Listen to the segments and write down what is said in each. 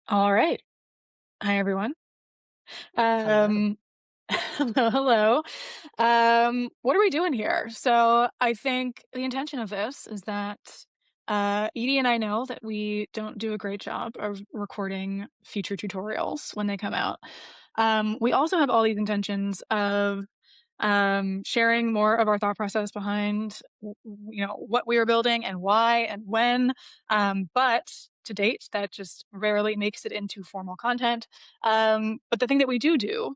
All right. Hi, everyone. Hello. Um, hello. What are we doing here? So I think the intention of this is that Edie and I know that we don't do a great job of recording future tutorials when they come out. We also have all these intentions of sharing more of our thought process behind what we are building and why and when. But to date, that just rarely makes it into formal content. But the thing that we do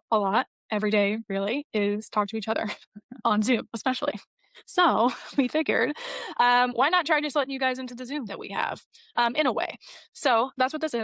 a lot every day, really, is talk to each other on Zoom, especially. So we figured, why not try just letting you guys into the Zoom that we have, in a way. So that's what this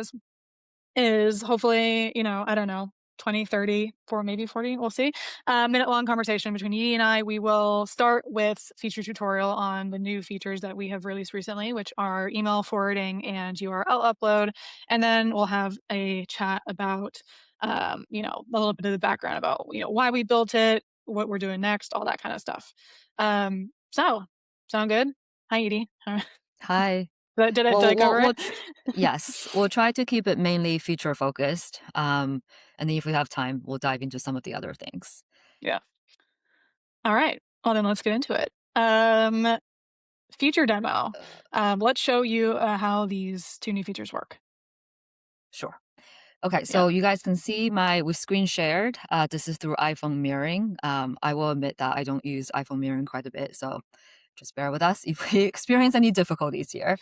is hopefully, I don't know, 20, 30, for maybe 40, we'll see. Minute long conversation between Yidi and I. We will start with feature tutorial on the new features that we have released recently, which are email forwarding and URL upload. And then we'll have a chat about, a little bit of the background about, why we built it, what we're doing next, all that kind of stuff. So sound good? Hi, Edie. Hi. Did I Well, cover it? yes, we'll try to keep it mainly feature focused. And then if we have time, we'll dive into some of the other things. Yeah. All right. Well, then let's get into it. Feature demo. Let's show you how these two new features work. Sure. Okay, Yeah. so you guys can see we screen shared. This is through iPhone mirroring. I will admit that I don't use iPhone mirroring quite a bit, so just bear with us if we experience any difficulties here.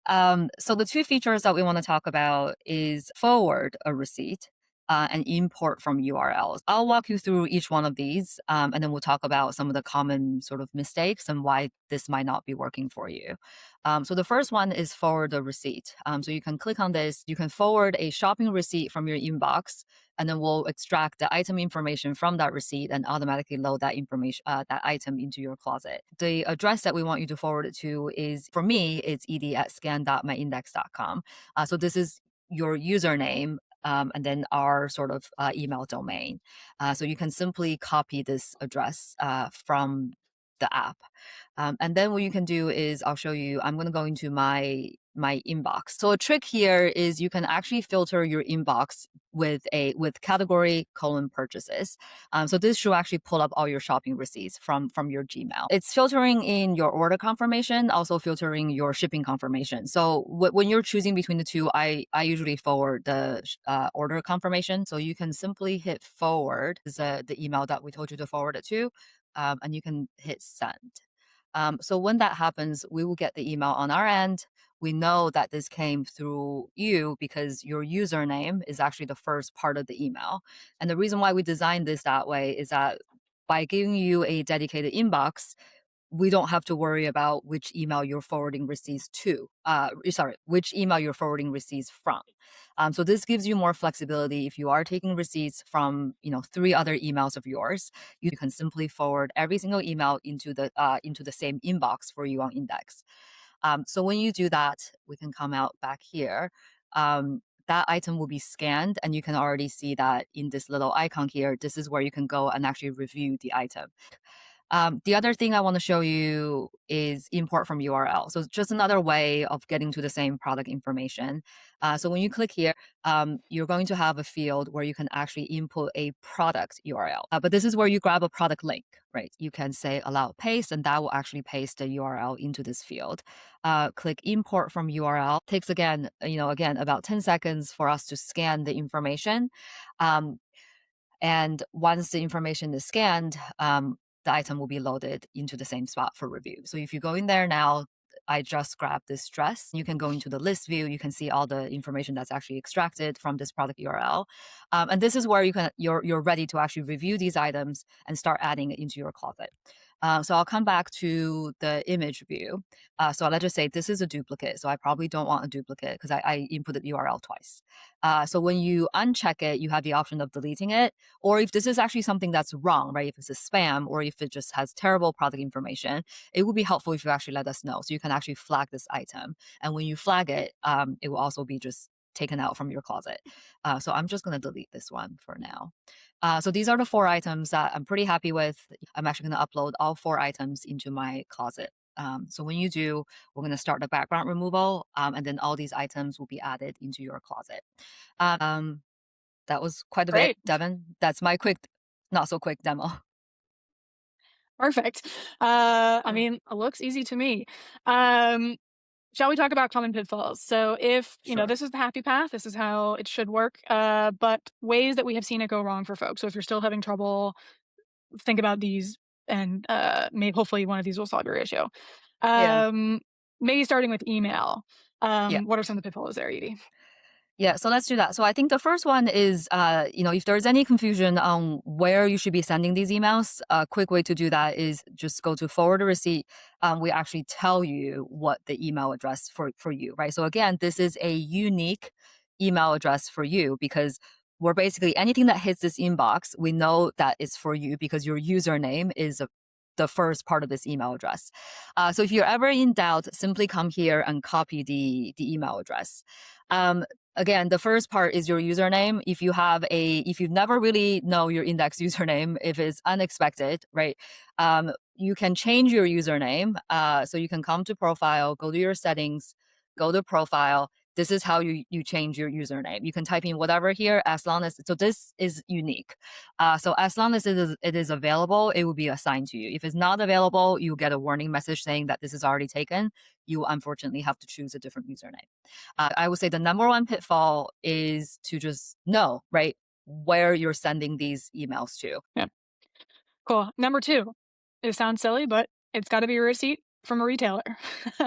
So the two features that we want to talk about is forward a receipt and import from URLs. I'll walk you through each one of these, and then we'll talk about some of the common sort of mistakes and why this might not be working for you. So the first one is forward a receipt. So you can click on this. You can forward a shopping receipt from your inbox, and then we'll extract the item information from that receipt and automatically load that information, that item into your closet. The address that we want you to forward it to is, for me, it's ed@scan.myindex.com. So this is your username. And then our sort of email domain. So you can simply copy this address from the app. And then what you can do is I'll show you, I'm going to go into my inbox. So a trick here is you can actually filter your inbox with category colon purchases. So this should actually pull up all your shopping receipts from your Gmail. It's filtering in your order confirmation, also filtering your shipping confirmation. So when you're choosing between the two, I usually forward the order confirmation. So you can simply hit forward, is the email that we told you to forward it to, and you can hit send. So when that happens, we will get the email on our end. We know that this came through you because your username is actually the first part of the email. And the reason why we designed this that way is that by giving you a dedicated inbox, we don't have to worry about which email you're forwarding receipts to. Sorry, which email you're forwarding receipts from. So this gives you more flexibility. If you are taking receipts from, three other emails of yours, you can simply forward every single email into the same inbox for you on Index. So when you do that, we can come out back here. That item will be scanned, and you can already see that in this little icon here. This is where you can go and actually review the item. The other thing I want to show you is import from URL. So it's just another way of getting to the same product information. So when you click here, you're going to have a field where you can actually input a product URL. But this is where you grab a product link, right? You can say allow paste, and that will actually paste the URL into this field. Click import from URL. Takes again about 10 seconds for us to scan the information. Um, and once the information is scanned, the item will be loaded into the same spot for review. So if you go in there now, I just grabbed this dress. You can go into the list view. You can see all the information that's actually extracted from this product URL, and this is where you're ready to actually review these items and start adding it into your closet. So I'll come back to the image view. So let's just say this is a duplicate. So I probably don't want a duplicate because I inputted the URL twice. So when you uncheck it, you have the option of deleting it. Or if this is actually something that's wrong, right? If it's a spam or if it just has terrible product information, it would be helpful if you actually let us know. So you can actually flag this item. And when you flag it, it will also be just taken out from your closet. So I'm just going to delete this one for now. So these are the four items that I'm pretty happy with. I'm actually going to upload all four items into my closet So when you do, we're going to start the background removal, and then all these items will be added into your closet. Um, that was quite a bit, Great. Devin. That's my quick, not so quick demo. Perfect. I mean, it looks easy to me. Um, shall we talk about common pitfalls? So if, Sure. this is the happy path, this is how it should work, but ways that we have seen it go wrong for folks. So if you're still having trouble, think about these and maybe hopefully one of these will solve your issue. Yeah. Um, maybe starting with email. Yeah. What are some of the pitfalls there, Edie? Yeah, so let's do that. So I think the first one is, if there's any confusion on where you should be sending these emails, a quick way to do that is just go to forward a receipt. We actually tell you what the email address for you, right? So again, this is a unique email address for you because we're basically anything that hits this inbox, we know that it's for you because your username is the first part of this email address. So if you're ever in doubt, simply come here and copy the email address. Um, Again, the first part is your username. If you've never really know your index username, if it's unexpected, right? You can change your username. So you can come to profile, go to your settings, go to profile. This is how you change your username. You can type in whatever here as long as, so this is unique. So as long as it is available, it will be assigned to you. If it's not available, you get a warning message saying that this is already taken. You unfortunately have to choose a different username. I would say the number one pitfall is to just know, right, where you're sending these emails to. Yeah. Cool. Number 2, it sounds silly, but it's gotta be a receipt from a retailer,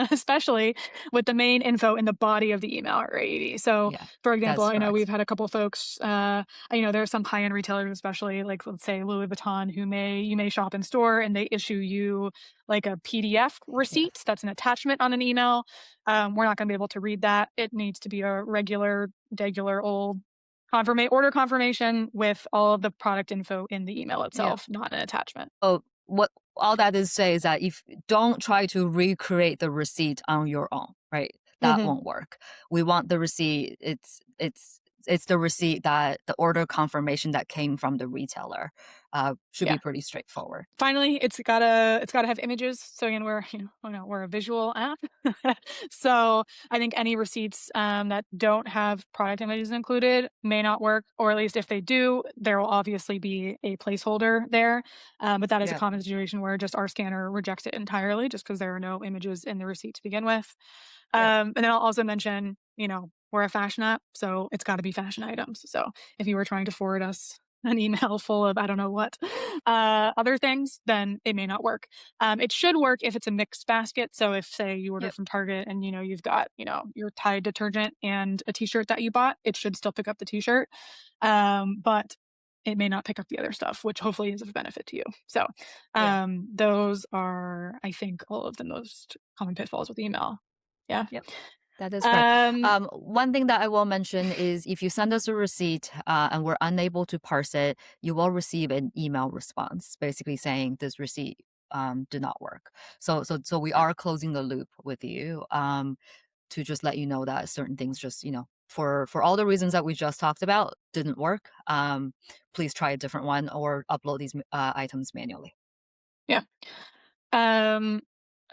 especially with the main info in the body of the email, right? So, Yeah, for example, that's I know correct. we've had a couple folks, there are some high-end retailers, especially like, let's say, Louis Vuitton, you may shop in store and they issue you like a PDF Yeah, receipt that's an attachment on an email. We're not gonna be able to read that. It needs to be a regular old order confirmation with all of the product info in the email yeah. itself, not an attachment. Oh, what all that is say is that if don't try to recreate the receipt on your own, right? That Mhm. won't work. We want the receipt. It's the receipt that the order confirmation that came from the retailer. Should Yeah. be pretty straightforward. Finally, it's gotta have images. So again, we're a visual app. So I think any receipts that don't have product images included may not work, or at least if they do, there will obviously be a placeholder there. But that is a Yeah, common situation where just our scanner rejects it entirely just because there are no images in the receipt to begin with. yeah, And then I'll also mention, we're a fashion app, so it's got to be fashion items. So if you were trying to forward us an email full of I don't know what other things, then it may not work. It should work if it's a mixed basket. So if say you order yep, from Target and you've got your Tide detergent and a T-shirt that you bought, it should still pick up the T-shirt, but it may not pick up the other stuff, which hopefully is of benefit to you. So yeah, those are, I think, all of the most common pitfalls with email. Yeah. yep. That is correct. Um, One thing that I will mention is if you send us a receipt and we're unable to parse it, you will receive an email response basically saying this receipt did not work. So we yeah, are closing the loop with you to just let you know that certain things just for all the reasons that we just talked about didn't work. Please try a different one or upload these items manually. yeah. Um,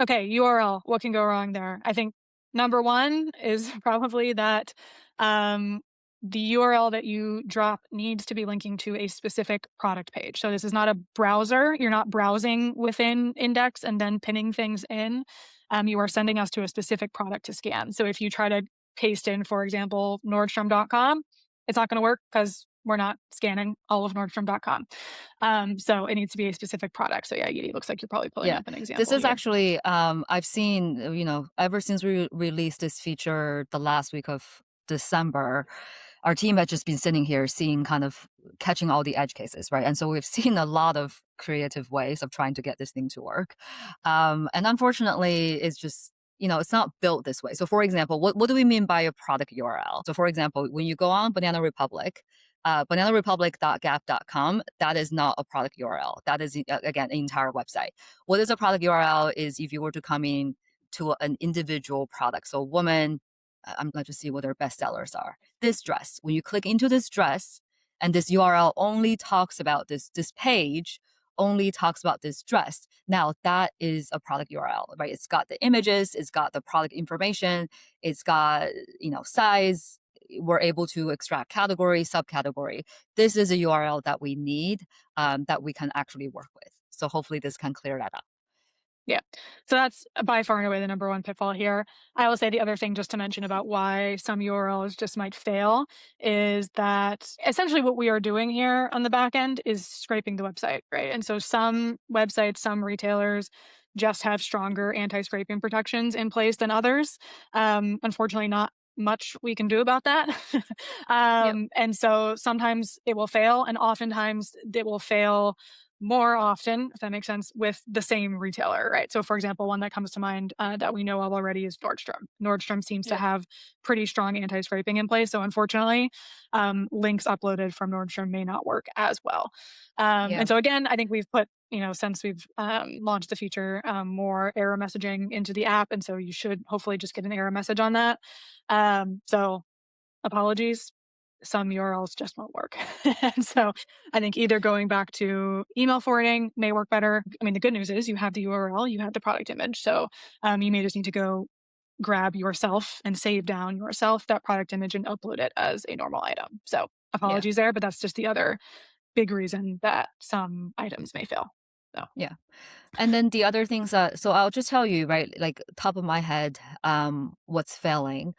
okay, URL. What can go wrong there? I think number one is probably that the URL that you drop needs to be linking to a specific product page. So this is not a browser. You're not browsing within index and then pinning things in. You are sending us to a specific product to scan. So if you try to paste in, for example, Nordstrom.com, it's not going to work because we're not scanning all of Nordstrom.com. So it needs to be a specific product. So yeah, Yidi, looks like you're probably pulling Yeah, up an this example is here. actually I've seen ever since we released this feature the last week of December, our team had just been sitting here seeing kind of catching all the edge cases, right? And so we've seen a lot of creative ways of trying to get this thing to work, and unfortunately, it's just it's not built this way. So, for example, what do we mean by a product URL? So, for example, when you go on Banana Republic, bananarepublic.gap.com, that is not a product URL. That is, again, an entire website. What is a product URL is if you were to come in to an individual product. So, woman, I'm going to see what their best sellers are. This dress, when you click into this dress, and this URL only talks about this page only talks about this dress. Now that is a product URL, right? It's got the images, it's got the product information, it's got, size. We're able to extract category, subcategory. This is a URL that we need, that we can actually work with. So hopefully this can clear that up. Yeah. So that's by far and away the number one pitfall here. I will say the other thing just to mention about why some URLs just might fail is that essentially what we are doing here on the back end is scraping the website, right? And so some websites, some retailers just have stronger anti-scraping protections in place than others. Unfortunately, not much we can do about that. Yep. And so sometimes it will fail, and oftentimes it will fail more often, if that makes sense, with the same retailer, right? So, for example, one that comes to mind that we know of already is Nordstrom. Nordstrom seems to Yep. have pretty strong anti-scraping in place. So, unfortunately, links uploaded from Nordstrom may not work as well. Yeah. And so, again, I think we've put, since we've launched the feature, more error messaging into the app. And so, you should hopefully just get an error message on that. So, apologies, some URLs just won't work. And so I think either going back to email forwarding may work better. I mean, the good news is you have the URL, you have the product image. So you may just need to go grab yourself and save down yourself that product image and upload it as a normal item. So Yeah. apologies there, but that's just the other big reason that some items may fail. So Yeah. And then the other things that, so I'll just tell you, right, like top of my head, what's failing,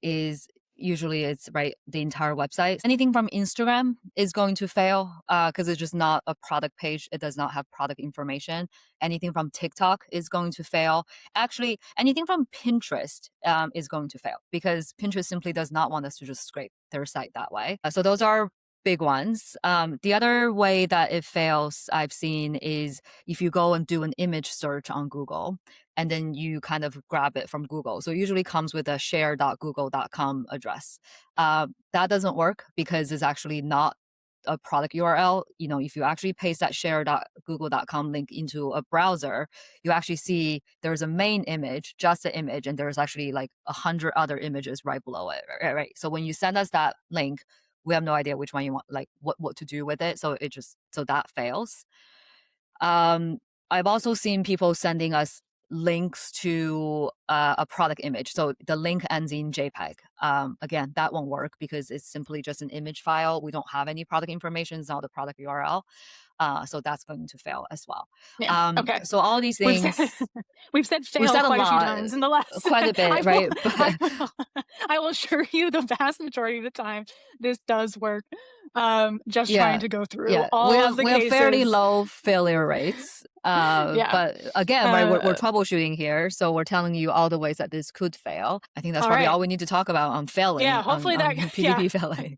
is usually it's right the entire website. Anything from Instagram is going to fail, because it's just not a product page. It does not have product information. Anything from TikTok is going to fail. Actually, anything from Pinterest, is going to fail because Pinterest simply does not want us to just scrape their site that way. So those are big ones. The other way that it fails I've seen is if you go and do an image search on Google and then you kind of grab it from Google. So it usually comes with a share.google.com address. That doesn't work because it's actually not a product URL. If you actually paste that share.google.com link into a browser, you actually see there's a main image, just the image, and there's actually like 100 other images right below it. Right. So when you send us that link, we have no idea which one you want, like what to do with it. So that fails. Um, I've also seen people sending us links to a product image. So the link ends in JPEG. Again, that won't work because it's simply just an image file. We don't have any product information. It's not the product URL. So that's going to fail as well. yeah, okay. So all these We've said things, we've said we fail said a quite a few lot, times in the last quite a I bit, will right? I But will I will assure you the vast majority of the time this does work. Just trying yeah, to go through yeah, we all of have the we have fairly cases. low failure rates. Yeah. But again, right, we're Uh, troubleshooting here, so we're telling you all the ways that this could fail. I think that's all probably right. all we need to talk about on Yeah, failing, hopefully that on yeah. PDP failing.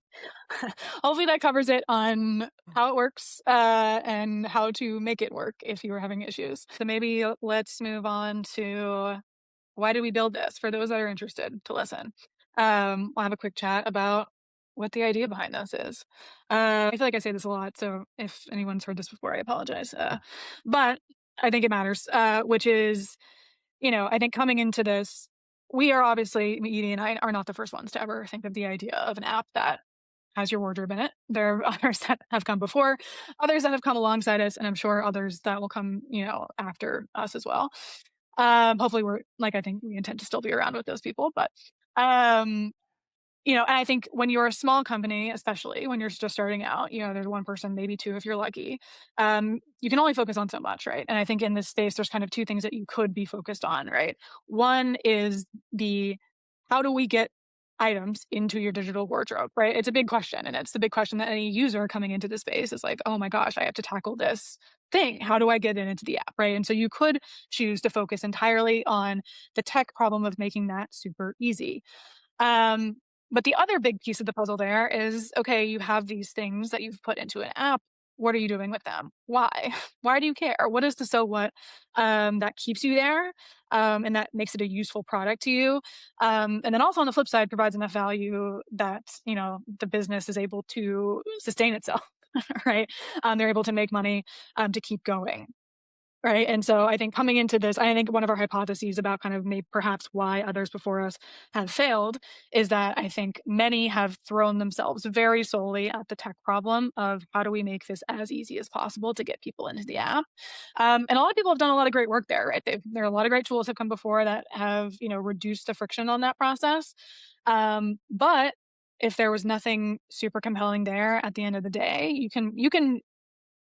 Hopefully that covers it on how it works, and how to make it work if you were having issues. So maybe let's move on to why did we build this for those that are interested to listen. We'll have a quick chat about what the idea behind this is. I feel like I say this a lot, so if anyone's heard this before, I apologize. But I think it matters, which is, I think coming into this, we are obviously, Edie and I are not the first ones to ever think of the idea of an app that has your wardrobe in it. There are others that have come before, others that have come alongside us, and I'm sure others that will come, after us as well. Hopefully we're like I think we intend to still be around with those people, but um, and I think when you're a small company, especially when you're just starting out, there's one person, maybe two if you're lucky. You can only focus on so much, right? And I think in this space, there's kind of two things that you could be focused on, right? One is the how do we get items into your digital wardrobe, right? It's a big question. And it's the big question that any user coming into the space is like, oh my gosh, I have to tackle this thing. How do I get it into the app, right? And so you could choose to focus entirely on the tech problem of making that super easy. Um, but the other big piece of the puzzle there is okay, you have these things that you've put into an app. What are you doing with them? Why? Why do you care? What is the so what that keeps you there, and that makes it a useful product to you? And then also on the flip side, provides enough value that the business is able to sustain itself, right? They're able to make money to keep going. Right. And so I think coming into this, I think one of our hypotheses about kind of maybe perhaps why others before us have failed is that I think many have thrown themselves very solely at the tech problem of how do we make this as easy as possible to get people into the app. And a lot of people have done a lot of great work there, right? There are a lot of great tools have come before that have, reduced the friction on that process. But if there was nothing super compelling there at the end of the day, you can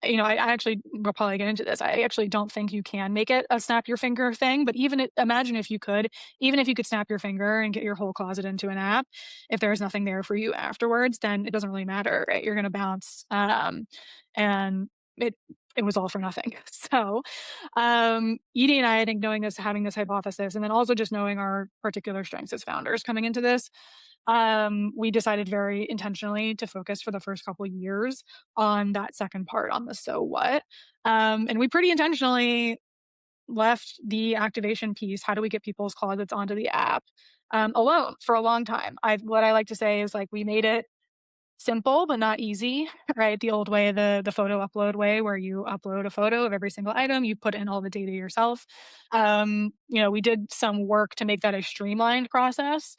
I actually will probably get into this. I actually don't think you can make it a snap your finger thing, but imagine if you could, even if you could snap your finger and get your whole closet into an app, if there's nothing there for you afterwards, then it doesn't really matter, right? You're going to bounce. And it, it was all for nothing. So, Edie and I think knowing this, having this hypothesis, and then also just knowing our particular strengths as founders coming into this, we decided very intentionally to focus for the first couple years on that second part on the so what. And we pretty intentionally left the activation piece, how do we get people's closets onto the app, alone for a long time. What I like to say is like we made it simple but not easy, right? The old way, the photo upload way, where you upload a photo of every single item, you put in all the data yourself. We did some work to make that a streamlined process,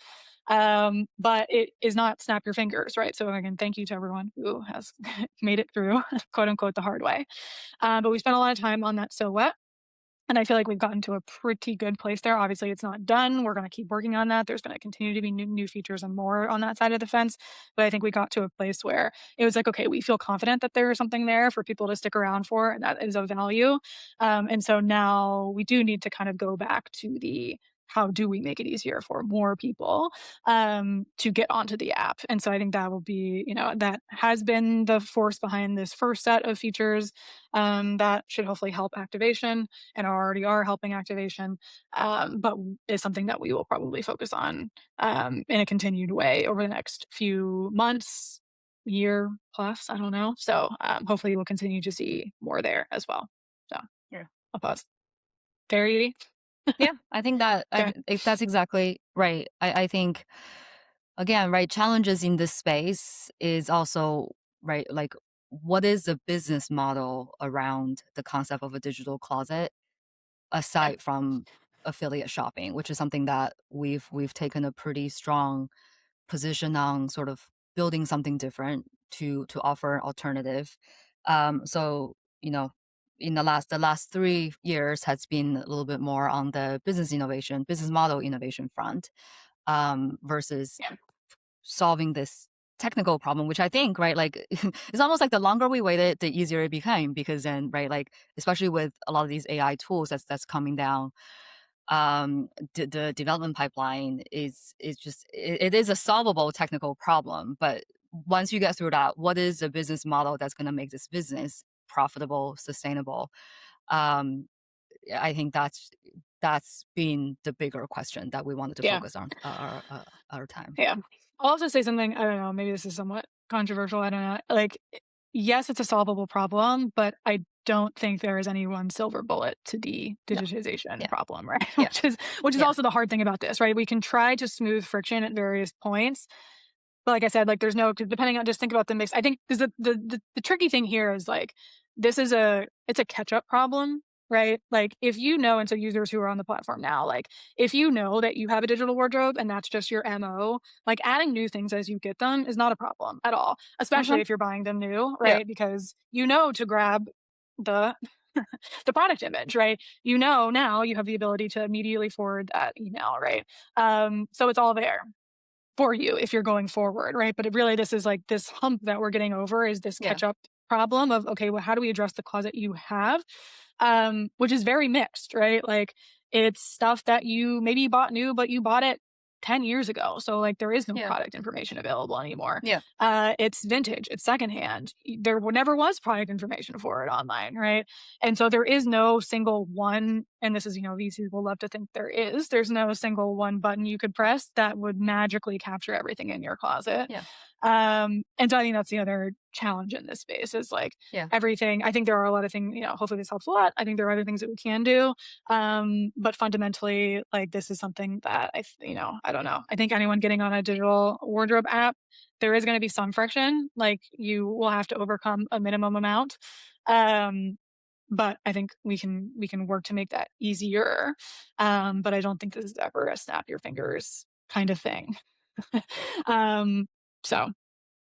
but it is not snap your fingers, right? So again, thank you to everyone who has made it through, quote unquote, the hard way. But we spent a lot of time on that so what, and I feel like we've gotten to a pretty good place there. Obviously, it's not done. We're going to keep working on that. There's going to continue to be new features and more on that side of the fence. But I think we got to a place where it was like, okay, we feel confident that there is something there for people to stick around for, and that is of value. And so now we do need to kind of go back to the how do we make it easier for more people to get onto the app? And so I think that will be, that has been the force behind this first set of features that should hopefully help activation and already are helping activation, but is something that we will probably focus on in a continued way over the next few months, year plus. I don't know. So hopefully we'll continue to see more there as well. So here, I'll pause. There, Edie. Yeah, I think that Okay. that's exactly right. I think again, right, challenges in this space is also right, like what is the business model around the concept of a digital closet Yeah. aside from affiliate shopping, which is something that we've taken a pretty strong position on sort of building something different to offer an alternative. So in the last 3 years has been a little bit more on the business model innovation front, versus Yeah. solving this technical problem, which I think, right, like it's almost like the longer we waited, the easier it became because then, right, like especially with a lot of these AI tools that's coming down, the development pipeline is just it is a solvable technical problem, but once you get through that, what is a business model that's going to make this business profitable, sustainable? Um, I think that's been the bigger question that we wanted to Yeah. focus on our time. Yeah. I'll also say something, I don't know, maybe this is somewhat controversial, I don't know. Like, yes, it's a solvable problem, but I don't think there is any one silver bullet to the No, digitization yeah, problem, right? yeah, Which is yeah, also the hard thing about this, right? We can try to smooth friction at various points, but like I said, like there's no 'cause depending on just think about the mix. I think 'cause the tricky thing here is like this is it's a catch up problem, right? Like if you know, and so users who are on the platform now, like if you know that you have a digital wardrobe and that's just your MO, like adding new things as you get them is not a problem at all, uh-huh, especially if you're buying them new, yeah, right? Because you know to grab the the product image, right? You know now you have the ability to immediately forward that email, right? So it's all there for you if you're going forward, right? But it really, this is like this hump that we're getting over is this yeah, catch up problem of, okay, well, how do we address the closet you have? Which is very mixed, right? Like it's stuff that you maybe bought new, but you bought it 10 years ago. So like there is no yeah, product information available anymore. yeah, It's vintage, it's secondhand. There never was product information for it online, right? And so there is no single one, and this is, VCs will love to think there's no single one button you could press that would magically capture everything in your closet. yeah, And so I think that's the other challenge in this space is like yeah, everything. I think there are a lot of things, hopefully this helps a lot. I think there are other things that we can do. But fundamentally, like this is something that I don't know. I think anyone getting on a digital wardrobe app, there is going to be some friction. Like you will have to overcome a minimum amount. Um, but I think we can work to make that easier. But I don't think this is ever a snap your fingers kind of thing. um, so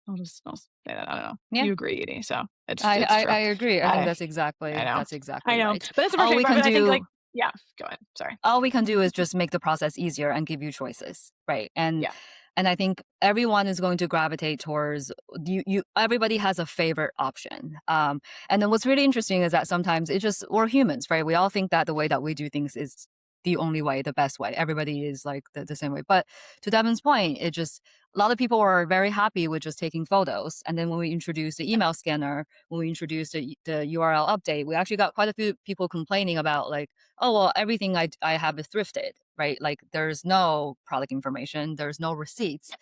I'll say that. I don't know. Yeah. You agree, Edie, so I, it's I true. I agree. I think I that's I exactly know. that's I exactly know. right. But that's the All frustrating we part, can but I think, like do yeah, go ahead, sorry. all we can do is just make the process easier and give you choices, right? Yeah, And I think everyone is going to gravitate towards you everybody has a favorite option. And then what's really interesting is that sometimes it just we're humans, right? We all think that the way that we do things is the only way, the best way. Everybody is like the same way. But to Devin's point, it just a lot of people are very happy with just taking photos. And then when we introduced the yeah, email scanner, when we introduced the URL update, we actually got quite a few people complaining about like, oh well, everything I have is thrifted, right? Like there's no product information, there's no receipts.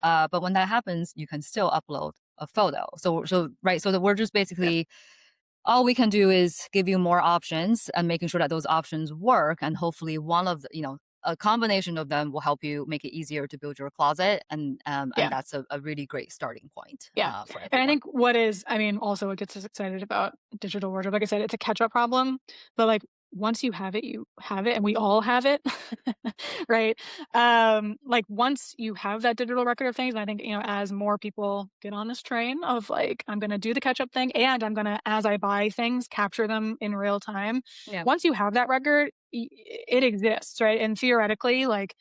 But when that happens, you can still upload a photo. So right, so that we're just yeah, basically all we can do is give you more options and making sure that those options work, and hopefully one of the, a combination of them will help you make it easier to build your closet, and yeah. that's a really great starting point Yeah. for And I everyone. think I mean, also what gets us excited about digital wardrobe, like I said, it's a catch up problem, but like once you have it, and we all have it, right? Like once you have that digital record of things, and I think, as more people get on this train of like, I'm going to do the catch up thing and I'm going to, as I buy things, capture them in real time. Yeah. Once you have that record, it exists, right? And theoretically, like,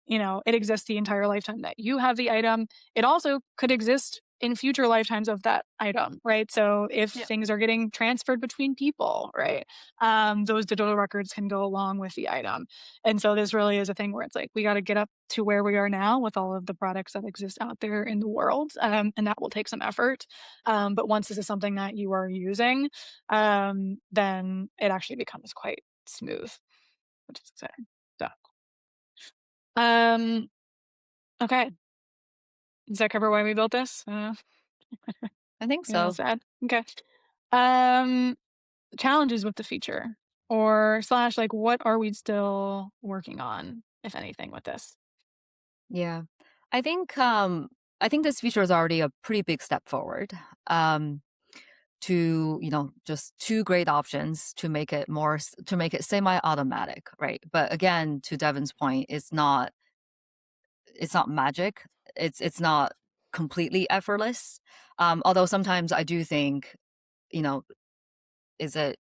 it exists the entire lifetime that you have the item. It also could exist in future lifetimes of that item, right? So if Yeah. things are getting transferred between people, right, those digital records can go along with the item. And so this really is a thing where it's like we got to get up to where we are now with all of the products that exist out there in the world, and that will take some effort. But once this is something that you are using, then it actually becomes quite smooth, which is exciting. So, um, okay. Does that cover why we built this? I think You a little so. sad? Okay. Um, challenges with the feature or slash, like, what are we still working on, if anything, with this? Yeah. I think um I think this feature is already a pretty big step forward. Um to, just two great options to make it to make it semi-automatic, right? But again, to Devin's point, it's not magic. It's not completely effortless. Although sometimes I do think, you know, is it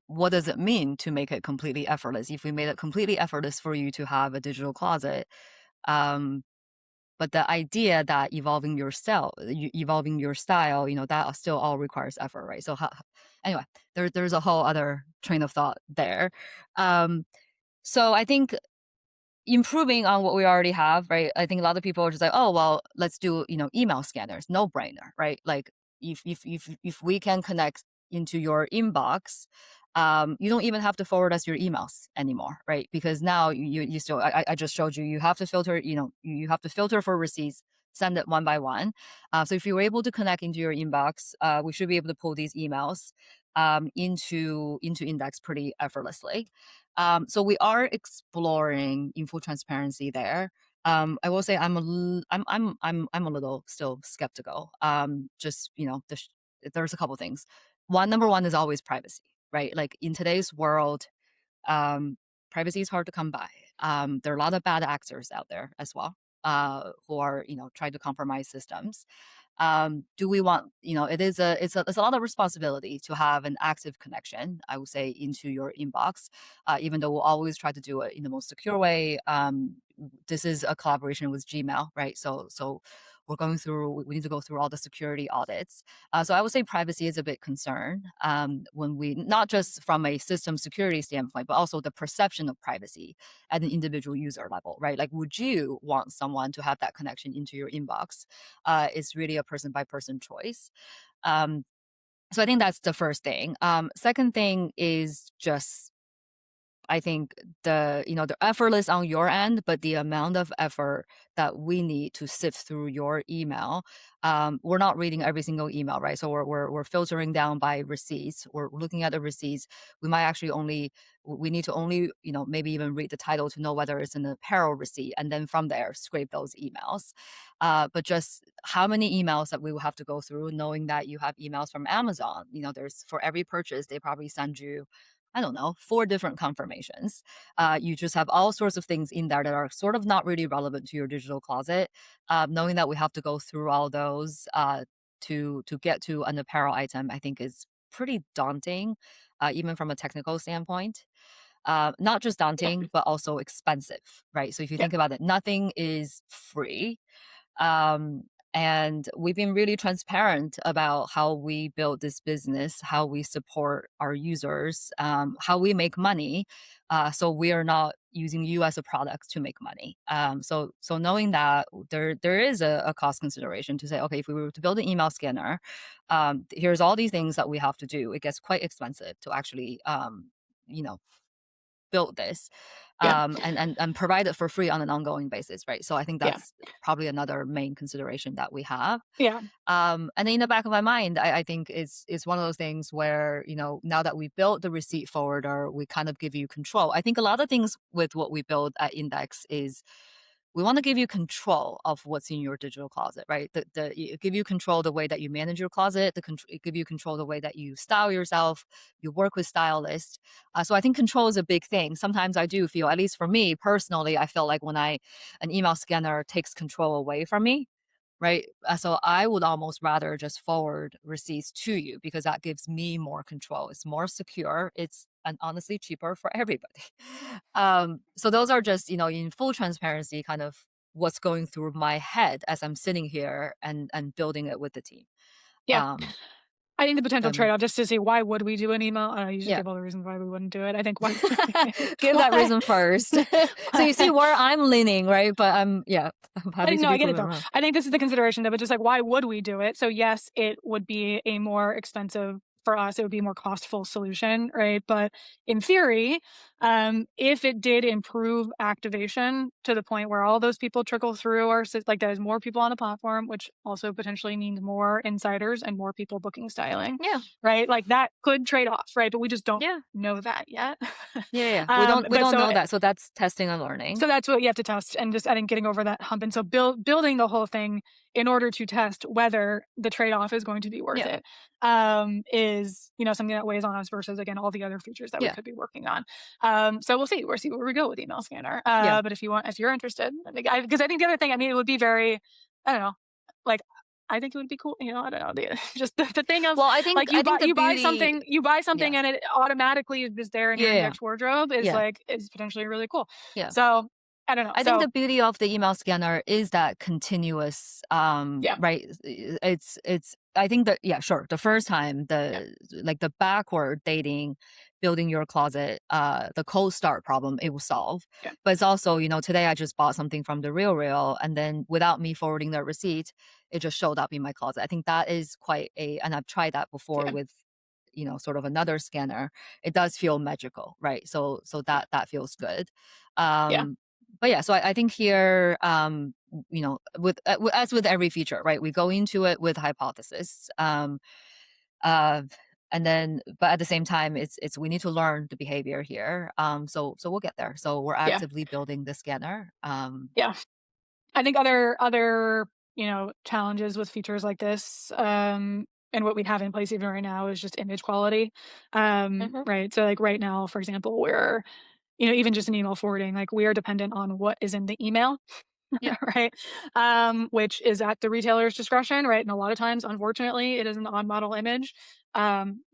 what does it mean to make it completely effortless? If we made it completely effortless for you to have a digital closet, um, but the idea that evolving your style, that still all requires effort, right? So anyway, there's a whole other train of thought there. Um, so I think improving on what we already have, right? I think a lot of people are just like, oh well, let's do email scanners, no brainer, right? Like if we can connect into your inbox, you don't even have to forward us your emails anymore, right? Because now you still I just showed you you have to filter, you have to filter for receipts, send it one by one. So if you were able to connect into your inbox, we should be able to pull these emails into index pretty effortlessly. So we are exploring in full transparency there. I will say I'm a little still skeptical. Just there's a couple things. Number one is always privacy, right? Like in today's world, um, privacy is hard to come by. There are a lot of bad actors out there as well, who are trying to compromise systems. Do we want it's a lot of responsibility to have an active connection, I would say, into your inbox, even though we'll always try to do it in the most secure way. This is a collaboration with Gmail, right? So we need to go through all the security audits. So I would say privacy is a big concern, when we not just from a system security standpoint, but also the perception of privacy at an individual user level, right? Like, would you want someone to have that connection into your inbox? Is really a person by person choice. Um, so I think that's the first thing. Second thing is just I think the effortless on your end, but the amount of effort that we need to sift through your email, we're not reading every single email, right? So we're filtering down by receipts. We're looking at the receipts. We might actually only we need to only, maybe even read the title to know whether it's an apparel receipt, and then from there scrape those emails. But just how many emails that we will have to go through, knowing that you have emails from Amazon. There's for every purchase they probably send you, I don't know, 4 different confirmations. You just have all sorts of things in there that are sort of not really relevant to your digital closet. Knowing that we have to go through all those to get to an apparel item, I think is pretty daunting, even from a technical standpoint. Not just Yeah, daunting, but also expensive, right? So if you yeah, think about it, nothing is free. Um, and we've been really transparent about how we build this business, how we support our users, how we make money. So we are not using you as a product to make money. So knowing that there is a cost consideration to say, okay, if we were to build an email scanner, here's all these things that we have to do. It gets quite expensive to actually, you know, build this, yeah, and provide it for free on an ongoing basis, right? So I think yeah, that's probably another main consideration that we have. yeah, And then in the back of my mind, I think it's one of those things where, now that we built the receipt forwarder, we kind of give you control. I think a lot of things with what we build at Index is we want to give you control of what's in your digital closet, right? It give you control the way that you manage your closet. It give you control the way that you style yourself. You work with stylists. So I think control is a big thing. Sometimes I do feel, at least for me personally, I feel like when an email scanner takes control away from me, right? So I would almost rather just forward receipts to you because that gives me more control. It's more secure. It's and honestly cheaper for everybody. So those are just, in full transparency, kind of what's going through my head as I'm sitting here and building it with the team. yeah. Um, I think the potential um, trade-off, just to see why would we do an email? You just yeah. gave all the reasons why we wouldn't do it. I think why Give that why reason first. So you see why where I'm leaning, right? But I'm I happy think to no, I be get it proven though. wrong. I think this is the consideration of it, just like why would we do it? So yes, it would be a more expensive for us. It would be a more costful solution, right? But in theory, if it did improve activation to the point where all those people trickle through like there's more people on the platform, which also potentially means more insiders and more people booking styling, Yeah. right? Like that could trade off, right? But we just don't Yeah. know that yet. Yeah. Yeah. We But don't so know that. So that's testing and learning. so that's what you have to test, and just I think getting over that hump, and so building the whole thing in order to test whether the trade-off is going to be worth Yeah. it, is, something that weighs on us versus, again, all the other features that we Yeah. could be working on. So we'll see where we go with email scanner. Yeah. But if you're interested, because I think the other thing, I mean, it would be very, I don't know, like, I think it would be cool, I don't know, just the thing of, Well, like, I think the beauty. you buy Yeah. something and it automatically is just there in your Yeah. index wardrobe is, Yeah. like, is potentially really cool. Yeah. So, I don't know. I think So, the beauty of the email scanner is that continuous, yeah, right? I think that, yeah, sure. The first time, yeah, the backward dating, building your closet, the cold start problem, it will solve. yeah, But it's also, today I just bought something from the Real, and then without me forwarding the receipt, it just showed up in my closet. I think that is and I've tried that before yeah, with, sort of another scanner. It does feel magical, right? So that feels good. yeah, But yeah, so I think here, as with every feature, right? We go into it with hypothesis, uh, and then, but at the same time, it's we need to learn the behavior here. So we'll get there. So we're yeah, actively building the scanner. yeah. I think other, challenges with features like this, and what we have in place even right now is just image quality. Mhm. Right. So like right now, for example, we're, even just an email forwarding, like we are dependent on what is in the email. Yeah, Right? Which is at the retailer's discretion, right? And a lot of times, unfortunately, it is an on model image,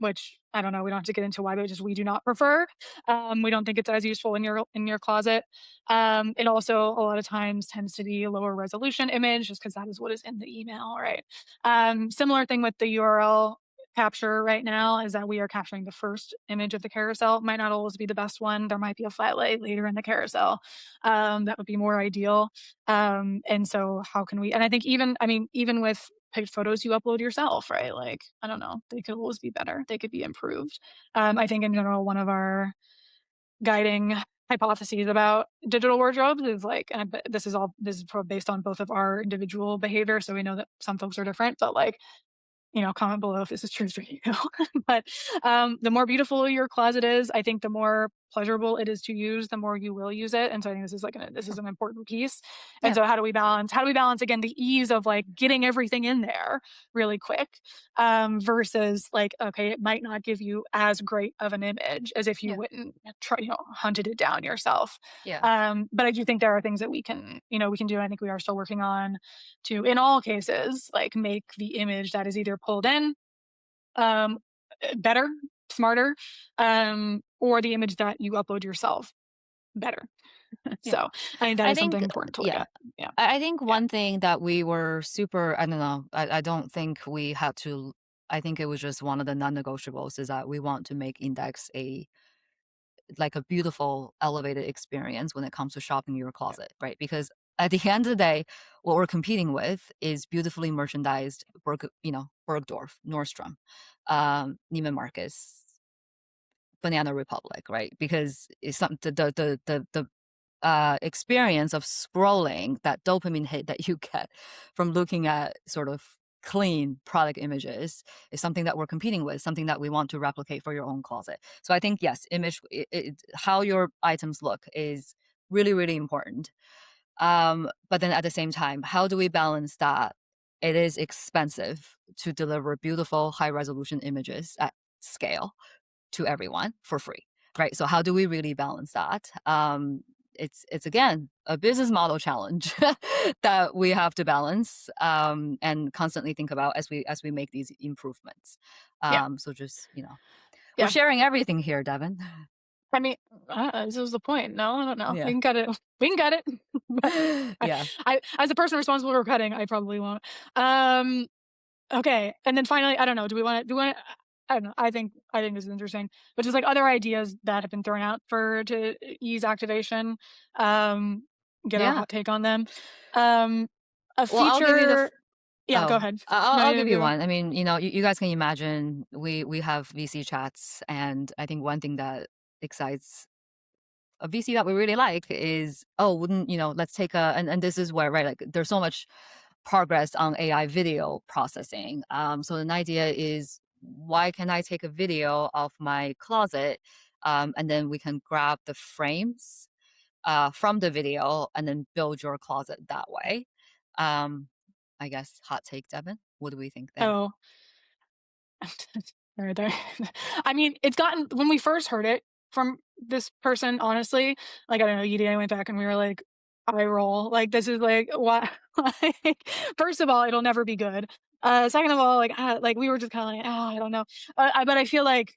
which I don't know. We don't have to get into why, but just we do not prefer. We don't think it's as useful in your closet. It also a lot of times tends to be a lower resolution image, just because that is what is in the email, right? Similar thing with the URL capture right now is that we are capturing the first image of the carousel. Might not always be the best one. There might be a flat lay later in the carousel. That would be more ideal. And so how can we, and I think even with picked photos you upload yourself, right? Like, I don't know, they could always be better. They could be improved. I think in general, guiding hypotheses about digital wardrobes is like, and this is based on both of our individual behavior, so we know that some folks are different, but like, comment below if this is true for you. But the more beautiful your closet is, I think the more pleasurable it is to use, the more you will use it. And so I think this is an important piece. And Yeah. so how do we balance? How do we balance again the ease of like getting everything in there really quick, versus like, okay, it might not give you as great of an image as if you Yeah. went and hunted it down yourself. Yeah. But I do think there are things that we can do. I think we are still working on to, in all cases, like make the image that is either pulled in, um, better, smarter, or the image that you upload yourself better. Yeah. So I think that I is think, something important to look yeah. at. Yeah. I think Yeah. one thing that we were super, I don't know, I don't think we had to, I think it was just one of the non-negotiables is that we want to make Index like a beautiful elevated experience when it comes to shopping your Yeah. closet, right? Because at the end of the day, what we're competing with is beautifully merchandised Bergdorf, Nordstrom, Neiman Marcus, Banana Republic, right? Because it's some the experience of scrolling, that dopamine hit that you get from looking at sort of clean product images is something that we're competing with, something that we want to replicate for your own closet. So I think yes, how your items look is really really important. But then at the same time, how do we balance that? It is expensive to deliver beautiful high resolution images at scale to everyone for free, right? So how do we really balance that? It's again a business model challenge that we have to balance, and constantly think about as we make these improvements. Yeah. So just we're Yeah. sharing everything here, Devin. I mean, this was the point. No, I don't know. We Yeah, can cut it. We can cut it. But yeah, as a person responsible for cutting, I probably won't. Um, Okay, and then finally, I don't know, do we wanna I don't know, I think this is interesting, but just, like, other ideas that have been thrown out to ease activation, um, get our yeah. hot take on them. Um, a Well, I'll give you the feature. Yeah, go Oh, ahead. No, I'll you give you do. one. I mean, you guys can imagine we have VC chats, and I think one thing that excites a VC that we really like is, oh, wouldn't let's take a and this is where, right, like there's so much progress on AI video processing. So an idea is, why can I take a video of my closet, and then we can grab the frames from the video and then build your closet that way. Um, I guess hot take, Devin. What do we think there? Oh, there. I mean, it's gotten when we first heard it from this person, honestly, like, I don't know, Yidi and I went back and we were like, eye roll. Like, this is like, why? Like, first of all, it'll never be good. Second of all, like we were just kind of like, oh, I don't know. But I feel like,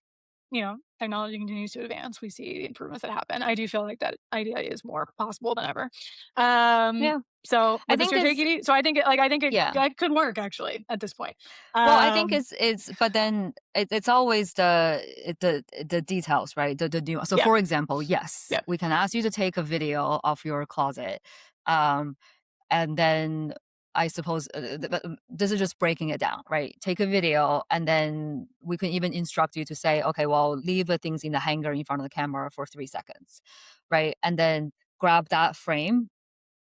technology continues to advance. We see the improvements that happen. I do feel like that idea is more possible than ever. Um, Yeah, so, I was this think your take, it's Edie? So I think yeah. it could work actually at this point. Well, I think Um, but then it's always the details, right? The nuance. So, yeah, for example, yes, yeah, we can ask you to take a video of your closet, um, and then I suppose, but this is just breaking it down, right? Take a video, and then we can even instruct you to say, okay, well, leave the things in the hanger in front of the camera for 3 seconds, right? And then grab that frame,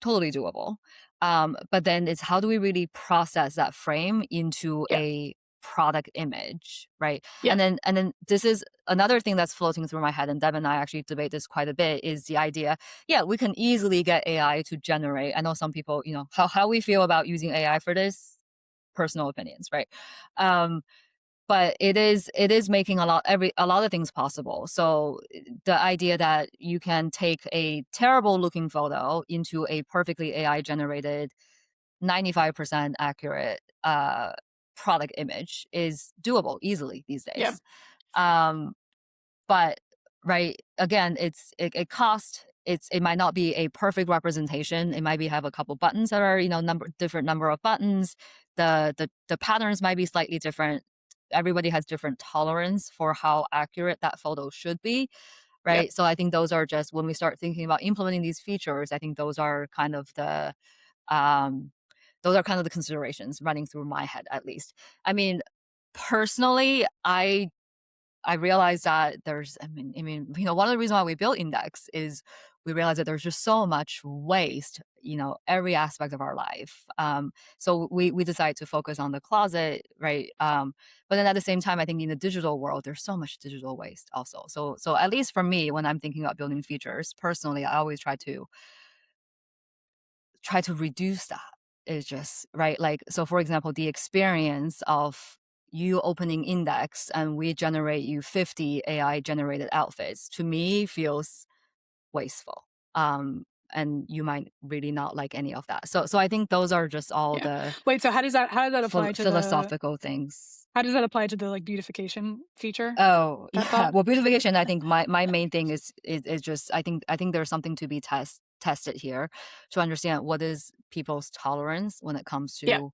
totally doable. But then it's, how do we really process that frame into yeah, a product image, right? yeah, And then this is another thing that's floating through my head, and Deb and I actually debate this quite a bit, is the idea, yeah, we can easily get AI to generate. I know some people, how we feel about using AI for this, personal opinions, right? Um, but it is making a lot of things possible. So the idea that you can take a terrible looking photo into a perfectly AI generated 95% accurate product image is doable easily these yeah, days. Um, but right, again, it costs, it might not be a perfect representation. It might be have a couple buttons that are, different number of buttons. The patterns might be slightly different. Everybody has different tolerance for how accurate that photo should be, yeah, right? So I think those are just, when we start thinking about implementing these features, I think um those are kind of the considerations running through my head, at least. I mean, personally, I I realized that one of the reasons why we built Index is we realized that there's just so much waste, every aspect of our life. So we decided to focus on the closet, right? But then at the same time, I think in the digital world, there's so much digital waste also. So at least for me, when I'm thinking about building features, personally, I always try to reduce that. Is just right. Like, so for example, the experience of you opening Index and we generate you 50 AI generated outfits to me feels wasteful. And you might really not like any of that. So I think those are just all Yeah. the Wait, so how does that apply to the philosophical things. how does that apply to the, like, beautification feature? Oh, That yeah. thought? Well, beautification, I think my main thing is just I think there's something to be tested here to understand what is people's tolerance when it comes Yeah. to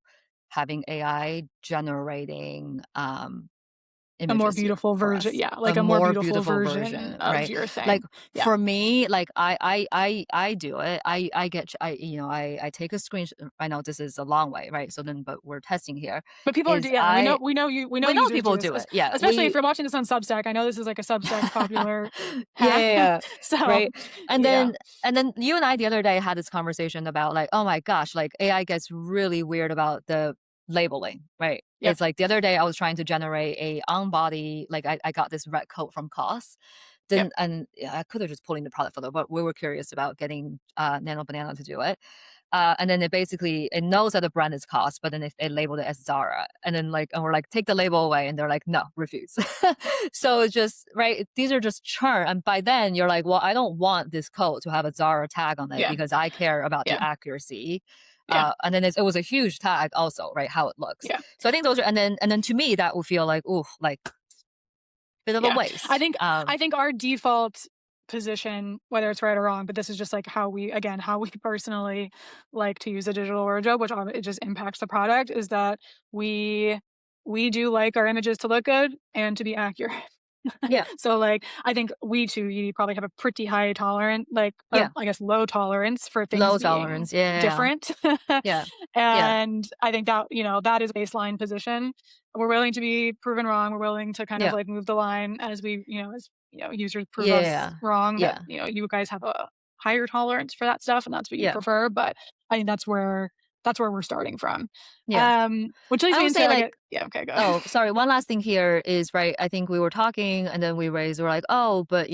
having AI generating A more images here beautiful for version, us. yeah, A like a more more beautiful beautiful version version, of right? your Like thing. Yeah. for me, like I do it. I take a screen. I know this is a long way, right? So then, but we're testing here. But people are Is yeah, we know we know users do people this, do it. Yeah, especially if you're watching this on Substack. I know this is, like, a Substack popular yeah, hack. yeah, yeah, So, right. And yeah. then and then you and I the other day had this conversation about like, oh my gosh, like AI gets really weird about the labeling, right? Yep, It's like the other day I was trying to generate a on body, like I got this red coat from COS. yep, Didn't and yeah, I could have just pulled in the product photo, but we were curious about getting Nano Banana to do it. And then it knows that the brand is COS, but then they labeled it as Zara. And then and we're like, take the label away. And they're like, no, refuse. So it's just, right. These are just churn. And by then you're like, well, I don't want this coat to have a Zara tag on it yeah, because I care about the yeah, accuracy. yeah, And then it was a huge tag also, right? How it looks. yeah. So I think those are, and then to me, that would feel like, ooh, like bit of a Yeah. I waste. think I think our default position, whether it's right or wrong, but this is just, like, how we personally like to use a digital wardrobe, which it just impacts the product, is that we we do like our images to look good and to be accurate. Yeah. So, like, I think we too, you probably have a pretty high tolerant, like, or Yeah. I guess low tolerance for things Low being tolerance. Yeah. different. Yeah. Yeah. And I think that, that is baseline position. We're willing to be proven wrong. We're willing to kind of, Yeah. like, move the line as users prove us Yeah. wrong that, Yeah. you guys have a higher tolerance for that stuff and that's what you Yeah. prefer. But I think that's where we're starting from. Yeah. Which leads I me would into, say like, like, yeah, okay, go. oh, sorry. One last thing here is right. I think we were talking and then we're like, oh, but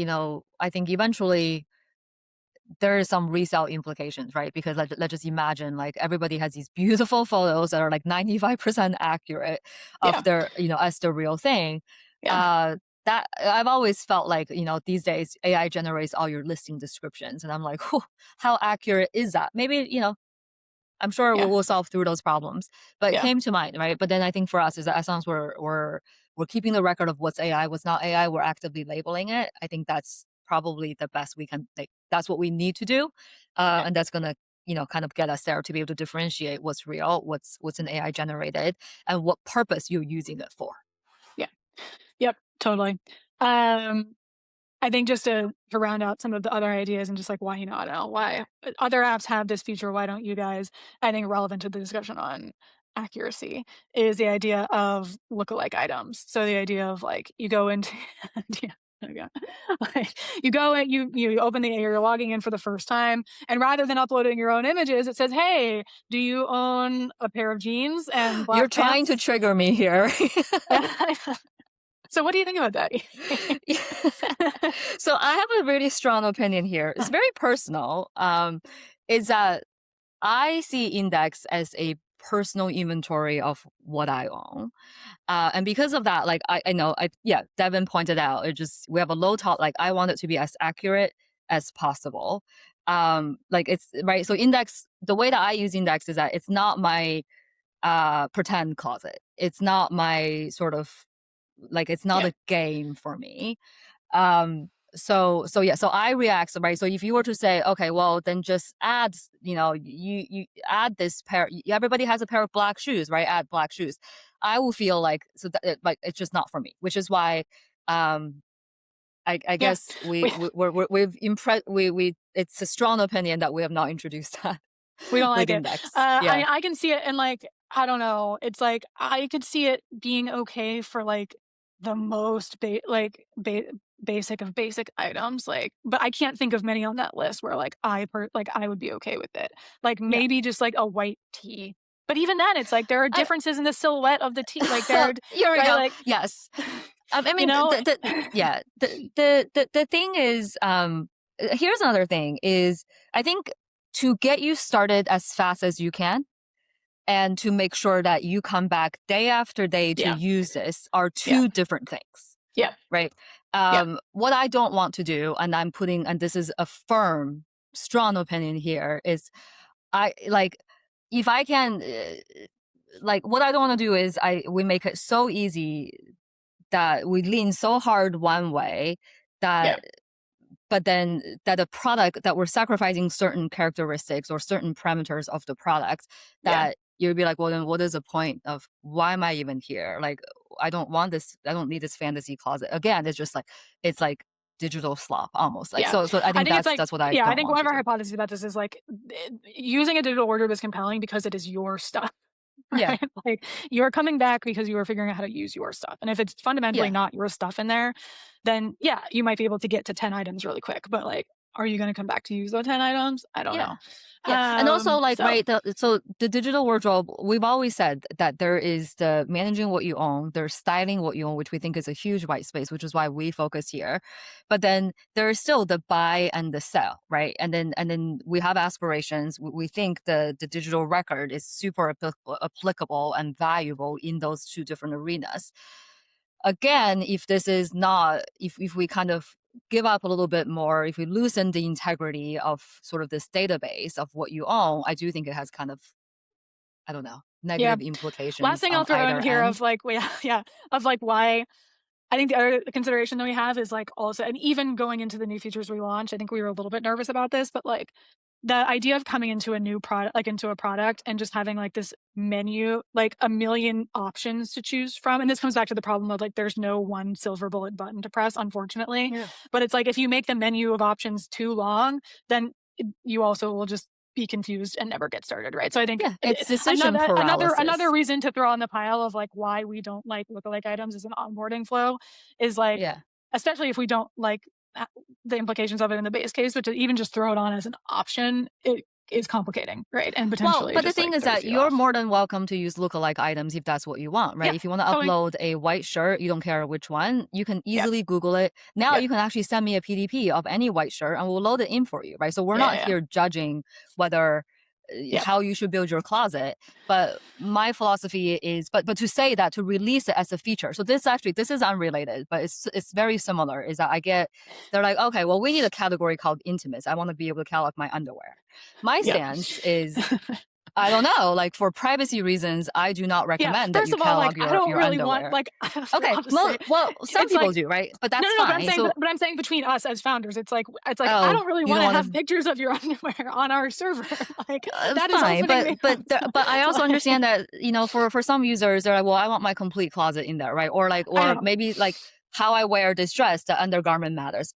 I think eventually there is some resale implications, right? Because let's just imagine like everybody has these beautiful photos that are like 95% accurate of Yeah, their, as the real thing. yeah, Uh, that I've always felt like, these days AI generates all your listing descriptions. And I'm like, whew, how accurate is that? Maybe, I'm sure yeah, we'll solve through those problems. But it yeah, came to mind, right? But then I think for us is that as long as we're keeping the record of what's AI, what's not AI, we're actively labeling it. I think that's probably the best we can. Like, that's what we need to do, yeah, and that's gonna kind of get us there to be able to differentiate what's real, what's an AI generated, and what purpose you're using it for. yeah. Yep, totally. Um, I think just to round out some of the other ideas and just, like, why, I don't know, why other apps have this feature, why don't you guys? I think relevant to the discussion on accuracy is the idea of lookalike items. So the idea of, like, you go into yeah, there we go. Like, you go and you open you're logging in for the first time, and rather than uploading your own images, it says, "Hey, do you own a pair of jeans and You're black trying to pants?" trigger me here. So what do you think about that? Yeah. So I have a really strong opinion here. It's very personal. Is that I see Index as a personal inventory of what I own. And because of that, like I know, yeah, Devin pointed out, we have a low top. Like I want it to be as accurate as possible. Like it's right. So Index, the way that I use Index is that it's not my pretend closet. It's not my sort of like it's not Yeah, a game for me. So yeah, so I react, so, right. So if you were to say, okay, well then just add, you add this pair, everybody has a pair of black shoes, right? Add black shoes. I will feel like so that like it's just not for me, which is why um I yeah. guess We we've impressed we it's a strong opinion that we have not introduced that we don't with like it. Index. I Yeah. mean, I can see it and, like, I don't know. It's like I could see it being okay for, like, the most basic of basic items, like but I can't think of many on that list where, like, I would be okay with it. Like, Yeah. maybe just, like, a white tee. But even then, it's like there are I differences in the silhouette of the tee, like, there Here we right? go. Like, Yes. I you mean, know? yeah, the thing is, here's another thing is I think to get you started as fast as you can and to make sure that you come back day after day to Yeah, use this are yeah, two different things, yeah, right? yeah, What I don't want to do, and I'm putting, and this is a firm, strong opinion here, is I like if I can, like what I don't want to do is we make it so easy that we lean so hard one way yeah, that but then that a product that we're sacrificing certain characteristics or certain parameters of the product yeah, that you'd be like, well then what is the point of why am I even here? Like I don't want this, I don't need this fantasy closet. Again, it's like digital slop almost. Like yeah. so I I think think it's like that's what I yeah, I don't think want one to of our do. hypotheses about this is, like, using a digital wardrobe is compelling because it is your stuff. Yeah. Right? Like, you're coming back because you are figuring out how to use your stuff, and if it's fundamentally Yeah. not your stuff in there, then, yeah, you might be able to get to 10 items really quick, but, like, are you gonna come back to use those 10 items? I don't Yeah. know. Yeah. And also like So right so the digital wardrobe, we've always said that there is the managing what you own, there's styling what you own, which we think is a huge white space, which is why we focus here. But then there is still the buy and the sell, right? And then we have aspirations. We think the digital record is super applicable and valuable in those two different arenas. Again, if this is not, if we kind of give up a little bit more, if we loosen the integrity of sort of this database of what you own, I do think it has kind of, I don't know, yeah. negative Last implications thing I'll on throw in either here end. of, like, yeah, yeah, of, like, why I think the other consideration that we have is, like, also and even going into the new features we launch, I think we were a little bit nervous about this, but, like, the idea of coming into a new product like, into a product and just having, like, this menu, like, a million options to choose from, and this comes back to the problem of, like, there's no one silver bullet button to press, unfortunately, Yeah. but it's like, if you make the menu of options too long, then you also will just be confused and never get started, right? So I think Yeah. It's decision another paralysis. reason to throw on the pile of, like, why we don't like lookalike items as an onboarding flow is, like, Yeah. especially if we don't like ha the implications of it in the base case, but to even just throw it on as an option, it is complicating, right? And Well, potentially but the just, thing like, is throws that you you're off. more than welcome to use lookalike items if that's what you want, right? Yeah, If you want to totally. upload a white shirt, you don't care which one, you can Yep, easily Google it. Now yep. you can actually send me a PDP of any white shirt and we'll load it in for you, right? So we're Yeah, not yeah, yeah. here judging whether Yep, how you should build your closet, but my philosophy is but to say that to release it as a feature. So this is unrelated, but it's very similar is that I get they're like, okay, well we need a category called intimates. I want to be able to catalog my underwear. My yep. stance is I don't know. Like for privacy reasons, I do not Yeah, recommend that first you of all, like, catalog I your don't really want underwear. like, Okay, I'll just say well, some it's people like do, right? But no, that's no, no, but fine. So, I'm saying between us as founders, it's like, I oh, don't really you don't wanna want have to. pictures of your underwear on our server, like, that is Fine, opening me up, but I also like, understand that for some users they're like, well, I want my complete closet in there, right? Or like, I or know. maybe like how I wear this dress, the undergarment matters,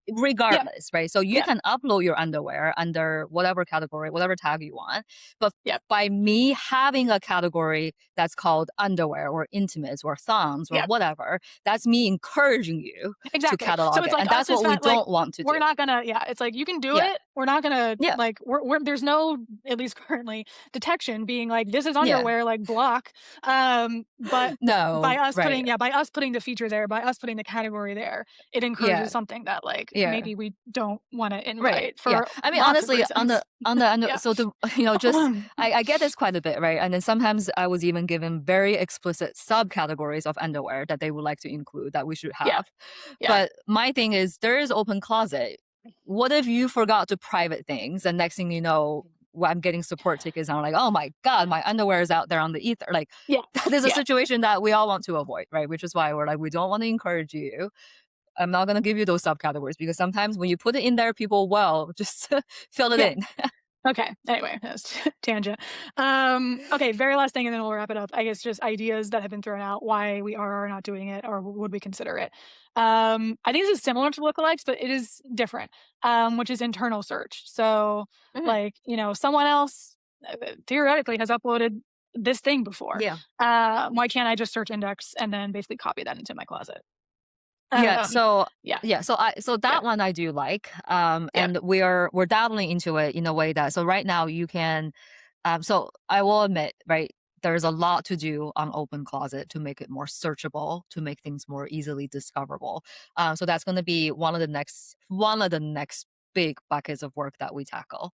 Yep, regardless, right? So you yep, can upload your underwear under whatever category, whatever tag you want, but yep, by me having a category that's called underwear or intimates or thongs or yep. whatever, that's me encouraging you to Exactly. So catalog it's it, like and us that's as what we like, don't want to do. we're not gonna yeah, it's like, you can do Yeah, it. We're not gonna yeah, like, there's no, at least currently, detection being like, "This is yeah. underwear," like, block. But No, right? by us putting the feature there, by us putting the category there, it Yeah, encourages something that, like, yeah. maybe we don't wanna Right. invite Yeah. for I mean, lots of honestly, reasons. on the Yeah. so the just I get this quite a bit, right? And then sometimes I was even given very explicit subcategories of underwear that they would like to include that we should Yeah. have. Yeah. But my thing is there is open closet. What if you forgot to private things and next thing you know, I'm getting support tickets and I'm like, oh my God, my underwear is out there on the ether. Like Yeah. that is a Yeah. situation that we all want to avoid, right? Which is why we're like, we don't want to encourage you. I'm not gonna give you those subcategories because sometimes when you put it in there, people will just fill it Yeah. in. Okay. Anyway, that's tangent. Okay, very last thing, and then we'll wrap it up. I guess just ideas that have been thrown out, why we are or are not doing it, or would we consider it? I think this is similar to lookalikes, but it is different, which is internal search. So, Mhm. like, someone else theoretically has uploaded this thing before. Yeah. Why can't I just search index and then basically copy that into my closet? Yeah, Um, so yeah, so yeah, that one I do like, yeah, and we're dabbling into it in a way that so right now you can, so I will admit, right, there's a lot to do on Open Closet to make it more searchable, to make things more easily discoverable. So that's going to be one of the next big buckets of work that we tackle.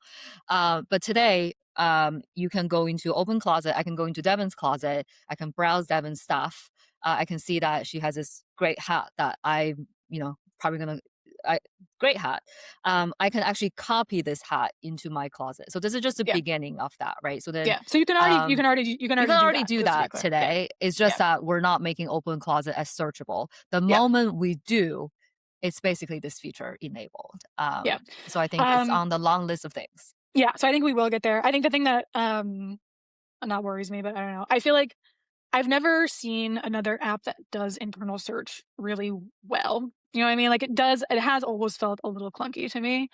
But today, you can go into Open Closet. I can go into Devon's closet. I can browse Devon's stuff. I can see that she has this great hat that probably gonna. I, great hat. I can actually copy this hat into my closet. So this is just the yeah, beginning of that, right? So then, yeah. So you can you already can do already that, do just to be that clear. Yeah, today. It's yeah, just that we're not making Open Closet as searchable. The yeah, moment we do, it's basically this feature enabled. yeah. So I think it's Um, on the long list of things. yeah, so I think we will get there. I think the thing that, not worries me, but I don't know. I feel like I've never seen another app that does internal search really well. You know what I mean? Like it has always felt a little clunky to me.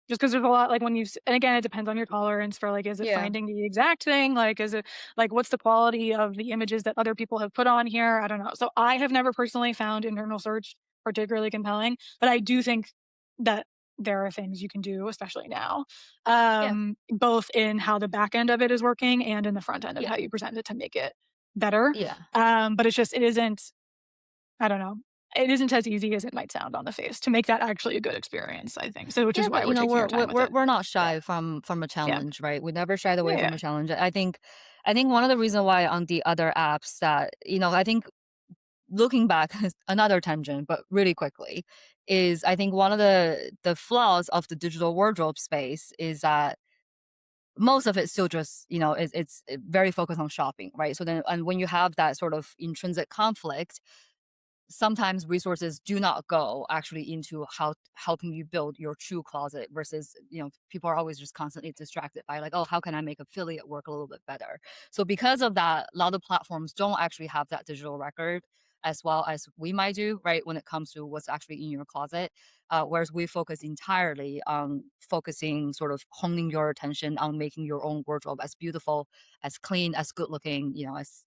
Just because there's a lot like when and again, it depends on your tolerance for like, is it Yeah, finding the exact thing? Like, is it like what's the quality of the images that other people have put on here? I don't know. So I have never personally found internal search particularly compelling, but I do think that there are things you can do, especially now, yeah, both in how the back end of it is working and in the front end of yeah, how you present it to make it better. yeah. But it isn't, I don't know. It isn't as easy as it might sound on the face to make that actually a good experience, I think. So which is Yeah, why but we're taking our time with it. we're not Yeah. shy from a Yeah. challenge, right? We never shied away Yeah, from yeah. a challenge. I think one of the reasons why on the other apps that I think looking back, another tangent, but really quickly, is I think one of the flaws of the digital wardrobe space is that most of it's still just it's very focused on shopping, right? So then, and when you have that sort of intrinsic conflict, sometimes resources do not go actually into how helping you build your true closet versus people are always just constantly distracted by like, oh, how can I make affiliate work a little bit better? So because of that, a lot of platforms don't actually have that digital record as well as we might do, right, when it comes to what's actually in your closet. Whereas we focus entirely on focusing, sort of honing your attention on making your own wardrobe as beautiful, as clean, as good looking, as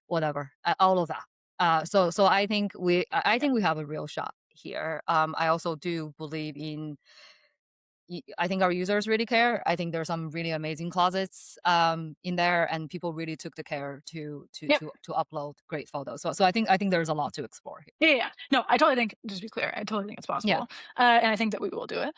whatever, all of that. So I think we have a real shot here. I also do believe in. I think our users really care. I think there's some really amazing closets in there, and people really took the care Yep. to upload great photos. So I think there's a lot to explore here. Yeah, yeah, yeah. No, I totally think, just to be clear, I totally think it's Yeah, possible. And I think that we will do it.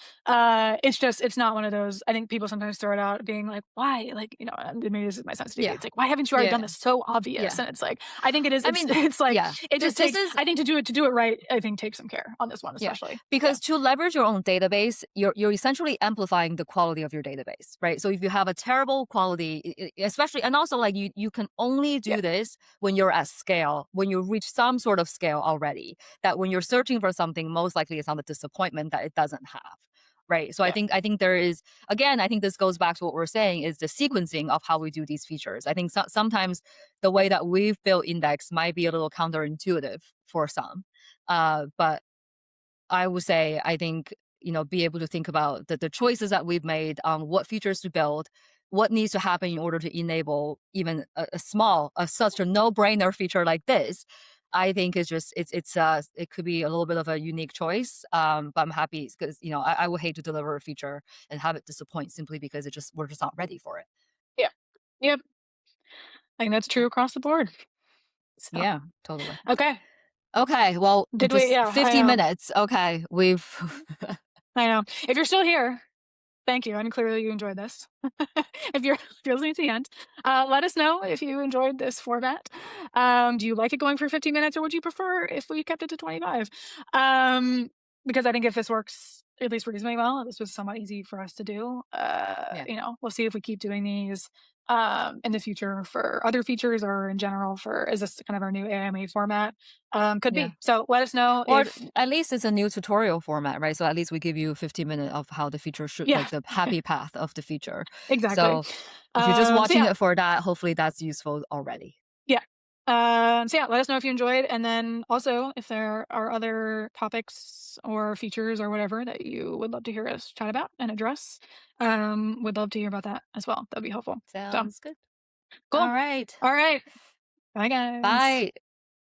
It's just, it's not one of those, I think people sometimes throw it out being like, why? Like, maybe this is my sensitivity. yeah, It's like, why haven't you already done yeah, this? So obvious. yeah. And it's like, I think it is, I it's, mean, it's like, yeah. it just This takes, is I think to do it right, I think take some care on this one, Yeah, especially. Yeah. because to leverage your own database, you're essentially amplifying the quality of your database, right? So if you have a terrible quality, especially, and also like you can only Yeah. do this when you're at scale, when you reach some sort of scale already. That when you're searching for something, most likely it's on the disappointment that it doesn't have. Right. So I Yeah. think I think there is, again, I think this goes back to what we're saying is the sequencing of how we do these features. I think sometimes the way that we've built index might be a little counterintuitive for some. But I would say, I think, be able to think about the choices that we've made on what features to build, what needs to happen in order to enable even such a no-brainer feature like this. I think it's just it could be a little bit of a unique choice. But I'm happy because I would hate to deliver a feature and have it disappoint simply because we're just not ready for it. Yeah. Yep. I think that's Yeah, true across the board. So, yeah, totally. okay. Okay, well, Did we? just Yeah, I 50 know. minutes. Okay, we've I know. If you're still here, thank you, and clearly you enjoyed this. If you're listening to the end, let us know if you enjoyed this format. Do you like it going for 15 minutes, or would you prefer if we kept it to 25? Um, because I think if this works at least reasonably well, this was somewhat easy for us to do. yeah, We'll see if we keep doing these in the future for other features or in general for is this kind of our new AMA format? Could yeah. be. So let us know Or if at least it's a new tutorial format, right? So at least we give you 15 minutes of how the feature should, yeah, like the happy path of the feature. exactly. So if you're just So watching yeah, it for that, hopefully that's useful already. yeah. So yeah, let us know if you enjoyed, and then also if there are other topics or features or whatever that you would love to hear us chat about and address. Would love to hear about that as well. That'd be helpful. So Sounds good. cool. All right. All right. Bye, guys. Bye.